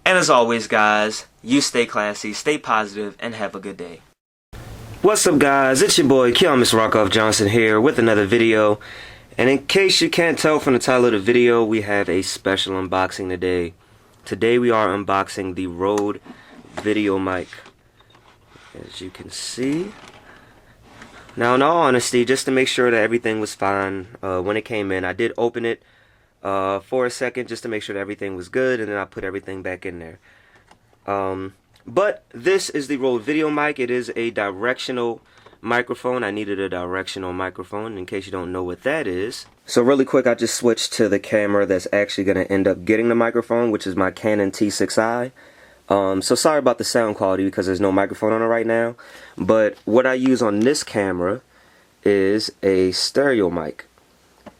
And as always, guys, you stay classy, stay positive, and have a good day. What's up, guys? It's your boy, Mr. Rockoff Johnson here with another video. And in case you can't tell from the title of the video, we have a special unboxing today. Today we are unboxing the Rode video mic. As you can see. Now, in all honesty, just to make sure that everything was fine when it came in, I did open it for a second just to make sure that everything was good, and then I put everything back in there. But this is the Rode video mic. It is a directional microphone. I needed a directional microphone in case you don't know what that is. So really quick, I just switched to the camera that's actually going to end up getting the microphone, which is my Canon T6i. So sorry about the sound quality because there's no microphone on it right now. But what I use on this camera is a stereo mic.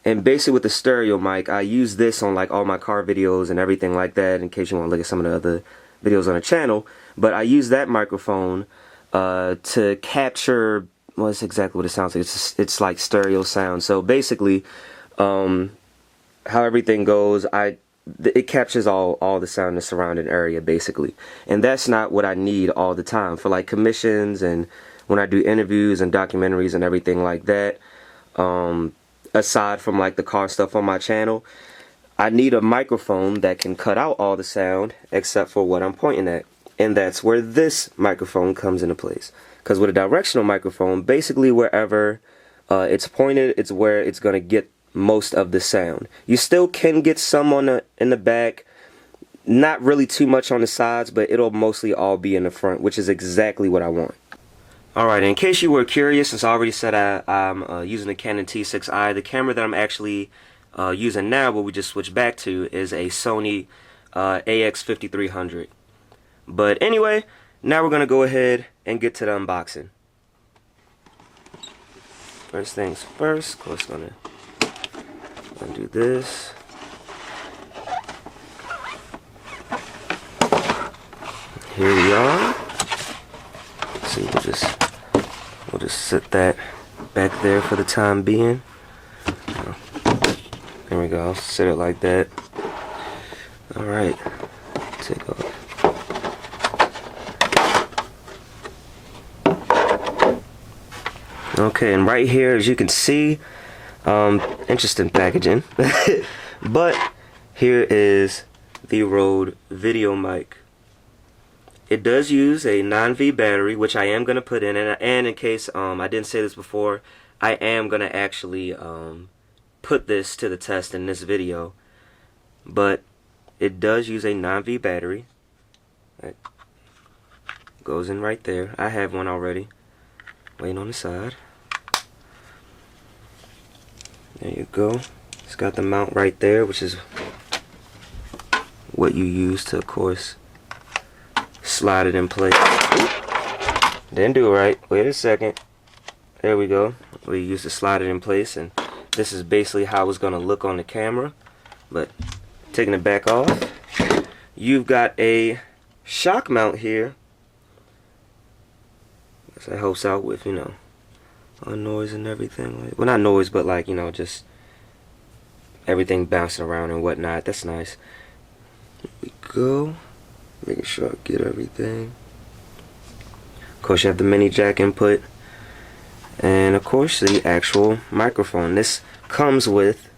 And basically with the stereo mic, I use this on like all my car videos and everything like that, in case you want to look at some of the other videos on the channel. But I use that microphone to capture, well, that's exactly what it sounds like. It's like stereo sound. So basically, how everything goes, it captures all the sound in the surrounding area, basically. And that's not what I need all the time for like commissions and when I do interviews and documentaries and everything like that. Aside from like the car stuff on my channel, I need a microphone that can cut out all the sound except for what I'm pointing at. And that's where this microphone comes into place. Because with a directional microphone, basically wherever it's pointed, it's where it's going to get most of the sound. You still can get some in the back, not really too much on the sides, but it'll mostly all be in the front, which is exactly what I want. Alright, in case you were curious, since I already said I'm using the Canon T6i, the camera that I'm actually using now, what we just switched back to, is a Sony AX5300. But anyway, now we're going to go ahead and get to the unboxing. First things first, of course, going to do this. Here we are. Let's see, we'll just set that back there for the time being. There we go. I'll set it like that. All right. Take off. Okay, and right here, as you can see, interesting packaging. But here is the Rode video mic. It does use a 9V battery, which I am going to put in, and in case I didn't say this before, I am going to actually put this to the test in this video. But it does use a 9V battery. It goes in right there. I have one already, waiting on the side. There you go. It's got the mount right there, which is what you use to, of course, slide it in place. Didn't do it right. Wait a second. There we go. We use to slide it in place, and this is basically how it's going to look on the camera. But taking it back off, you've got a shock mount here. That helps out with, you know, noise and everything. Well, not noise, but like, you know, just everything bouncing around and whatnot. That's nice. Here we go. Making sure I get everything. Of course, you have the mini jack input, and of course the actual microphone. This comes with,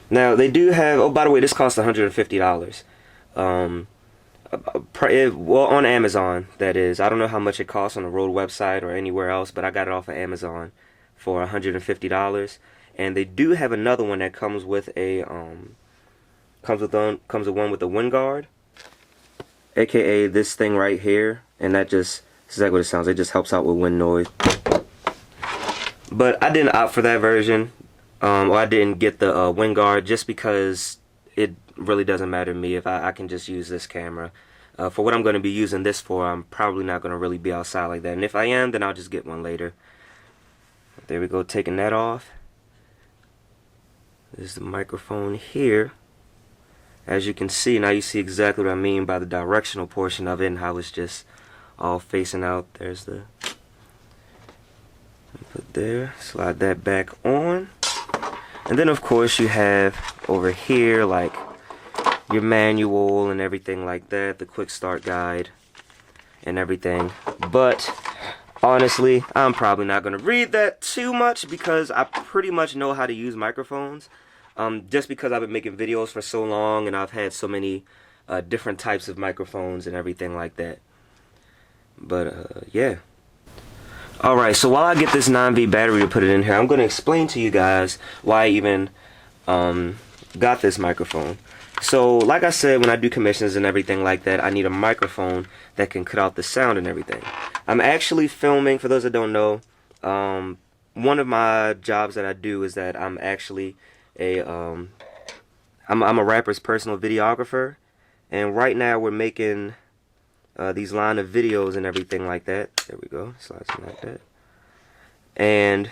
now they do have, oh, by the way, this costs $150. Well, on Amazon, that is. I don't know how much it costs on the Rode website or anywhere else, but I got it off of Amazon for $150. And they do have another one that comes with a comes with one with a wind guard, aka this thing right here, and that just, this is exactly what it sounds like. It just helps out with wind noise. But I didn't opt for that version, or I didn't get the wind guard, just because it really doesn't matter to me if I can just use this camera. For what I'm going to be using this for, I'm probably not going to really be outside like that. And if I am, then I'll just get one later. There we go, taking that off. There's the microphone here. As you can see, now you see exactly what I mean by the directional portion of it and how it's just all facing out. There's the, put there, slide that back on. And then of course you have over here like your manual and everything like that, the quick start guide and everything. But honestly, I'm probably not going to read that too much because I pretty much know how to use microphones. Just because I've been making videos for so long and I've had so many different types of microphones and everything like that. But yeah. Alright, so while I get this 9V battery to put it in here, I'm going to explain to you guys why I even got this microphone. So, like I said, when I do commissions and everything like that, I need a microphone that can cut out the sound and everything. I'm actually filming, for those that don't know, one of my jobs that I do is that I'm actually I'm a rapper's personal videographer. And right now we're making these line of videos and everything like that. There we go, slides like that. And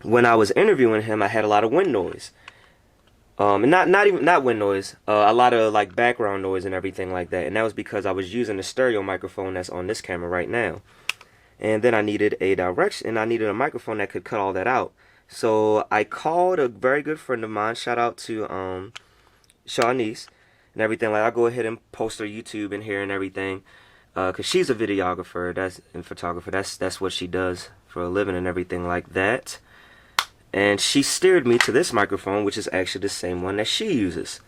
when I was interviewing him, I had a lot of wind noise. And not wind noise, a lot of like background noise and everything like that. And that was because I was using the stereo microphone that's on this camera right now. And then I needed I needed a microphone that could cut all that out. So I called a very good friend of mine. Shout out to Shawnice and everything. Like, I'll go ahead and post her YouTube in here and everything, cause she's a videographer, and photographer. That's what she does for a living and everything like that. And she steered me to this microphone, which is actually the same one that she uses.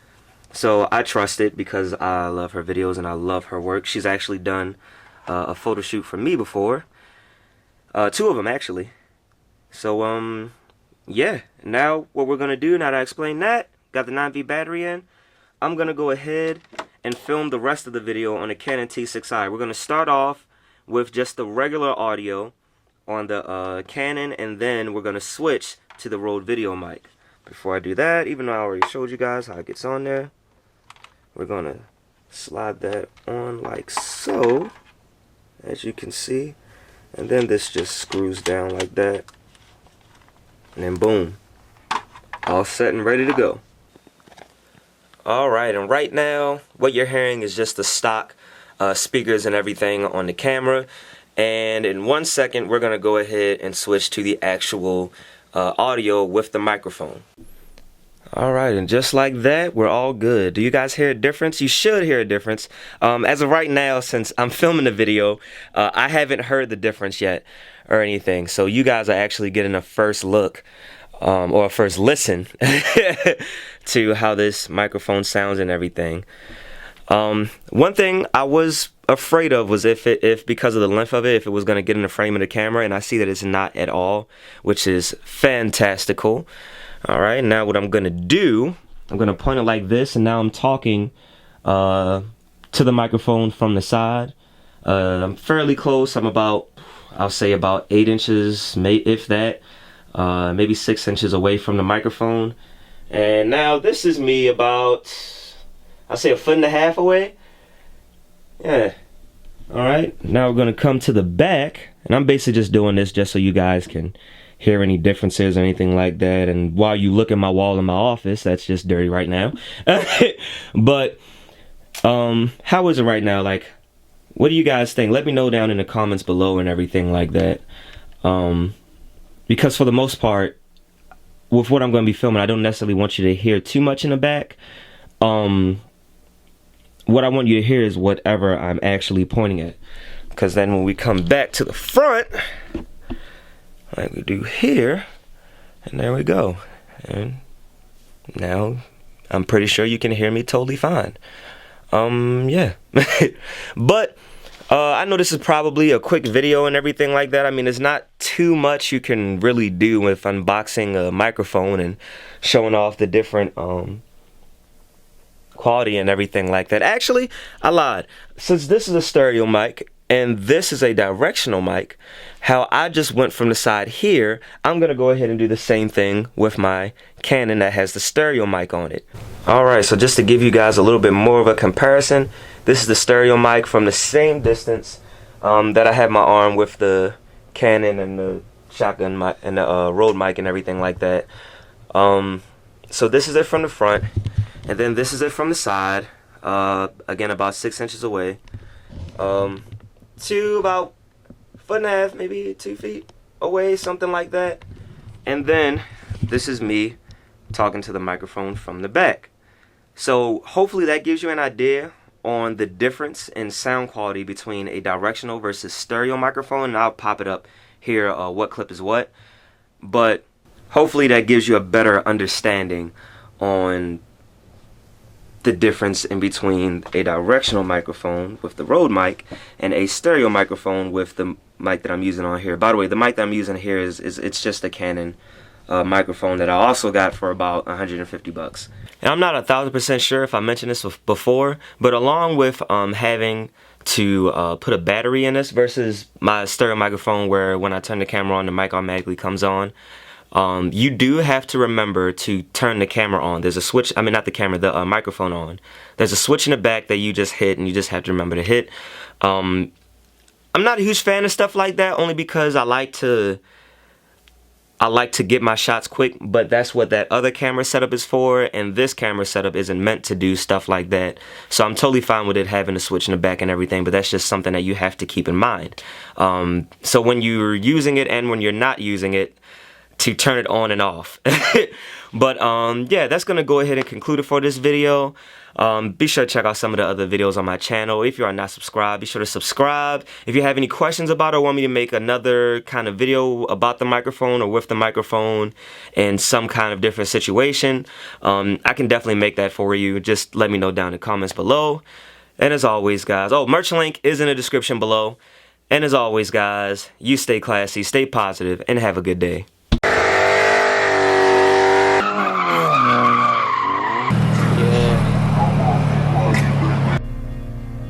So I trust it because I love her videos and I love her work. She's actually done a photo shoot for me before, 2 of them actually. So yeah, now what we're gonna do, now that I explained that, got the 9V battery in, I'm gonna go ahead and film the rest of the video on the Canon T6i. We're gonna start off with just the regular audio on the Canon, and then we're gonna switch to the Rode video mic. Before I do that, even though I already showed you guys how it gets on there, we're gonna slide that on like so, as you can see, and then this just screws down like that, and then boom, all set and ready to go. Alright, and right now what you're hearing is just the stock speakers and everything on the camera, and in 1 second we're gonna go ahead and switch to the actual audio with the microphone. Alright, and just like that, we're all good. Do you guys hear a difference? You should hear a difference. As of right now, since I'm filming the video, I haven't heard the difference yet or anything. So you guys are actually getting a first look, or a first listen to how this microphone sounds and everything. One thing I was afraid of was if because of the length of it, if it was going to get in the frame of the camera, and I see that it's not at all, which is fantastical. Alright, now what I'm going to do, I'm going to point it like this, and now I'm talking to the microphone from the side. I'm fairly close. I'm about, I'll say about 8 inches, if that, maybe 6 inches away from the microphone. And now this is me about, I'll say 1.5 feet away. Yeah. Alright, now we're going to come to the back, and I'm basically just doing this just so you guys can hear any differences or anything like that. And while you look at my wall in my office, that's just dirty right now. But how is it right now? Like, what do you guys think? Let me know down in the comments below and everything like that. Because for the most part, with what I'm going to be filming, I don't necessarily want you to hear too much in the back. What I want you to hear is whatever I'm actually pointing at. Because then when we come back to the front, like we do here, and there we go. And now I'm pretty sure you can hear me totally fine. Yeah. But I know this is probably a quick video and everything like that. I mean, there's not too much you can really do with unboxing a microphone and showing off the different quality and everything like that. Actually, I lied. Since this is a stereo mic and this is a directional mic, how I just went from the side here, I'm gonna go ahead and do the same thing with my Canon that has the stereo mic on it. Alright, so just to give you guys a little bit more of a comparison, this is the stereo mic from the same distance that I had my arm with the Canon and the shotgun mic and the Rode mic and everything like that. So this is it from the front, and then this is it from the side, again about 6 inches away, to about 1.5 feet, maybe 2 feet away, something like that. And then this is me talking to the microphone from the back. So hopefully that gives you an idea on the difference in sound quality between a directional versus stereo microphone, and I'll pop it up here what clip is what. But hopefully that gives you a better understanding on the difference in between a directional microphone with the Rode mic and a stereo microphone with the mic that I'm using on here. By the way, the mic that I'm using here is it's just a Canon microphone that I also got for about 150 bucks. And I'm not 1,000% sure if I mentioned this before, but along with having to put a battery in this versus my stereo microphone where when I turn the camera on the mic automatically comes on, you do have to remember to turn the camera on. There's a switch, I mean not the camera, the microphone on. There's a switch in the back that you just hit and you just have to remember to hit. I'm not a huge fan of stuff like that, only because I like to get my shots quick, but that's what that other camera setup is for, and this camera setup isn't meant to do stuff like that. So I'm totally fine with it having a switch in the back and everything, but that's just something that you have to keep in mind. So when you're using it and when you're not using it, to turn it on and off. But yeah, that's gonna go ahead and conclude it for this video. Be sure to check out some of the other videos on my channel. If you are not subscribed, be sure to subscribe. If you have any questions about it or want me to make another kind of video about the microphone or with the microphone in some kind of different situation, I can definitely make that for you. Just let me know down in the comments below. And as always, guys, merch link is in the description below. And as always, guys, you stay classy, stay positive, and have a good day.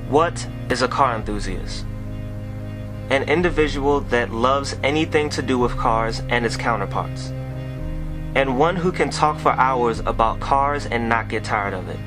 What is a car enthusiast? An individual that loves anything to do with cars and its counterparts, and one who can talk for hours about cars and not get tired of it.